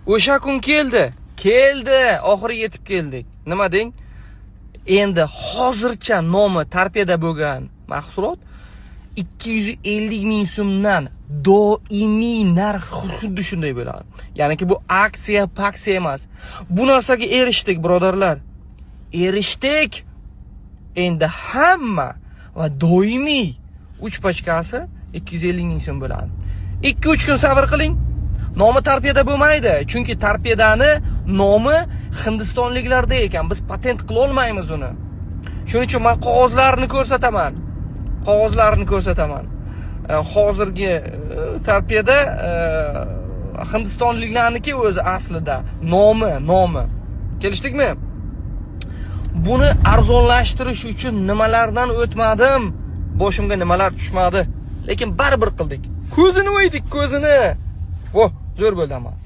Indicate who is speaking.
Speaker 1: O'sha kun keldi. Oxiriga yetib keldik. Nima deng? Endi hozircha nomi torpeda bo'lgan mahsulot 250 ming so'mdan doimiy narx xuddi shunday bo'ladi. Ya'niki bu aksiya emas. Bu narsaga erishdik, birodarlar. Erishdik. Endi hamma va doimiy 3 pachkasi 250 ming so'm bo'ladi. 2-3 kun sabr qiling. Nomi torpeda bo'lmaydi, chunki torpedani nomi hindistonliklarda ekan. Biz patent qila olmaymiz uni. Shuning uchun men qog'ozlarini ko'rsataman. Hozirgi torpeda hindistonliklarniki o'zi aslida nomi. Kelishdikmi? Buni arzonlashtirish uchun nimalardan o'tmadim? Boshimga nimalar tushmadi? Lekin baribir qildik. Ko'zini o'ydik. Zo'r bo'ldi emas.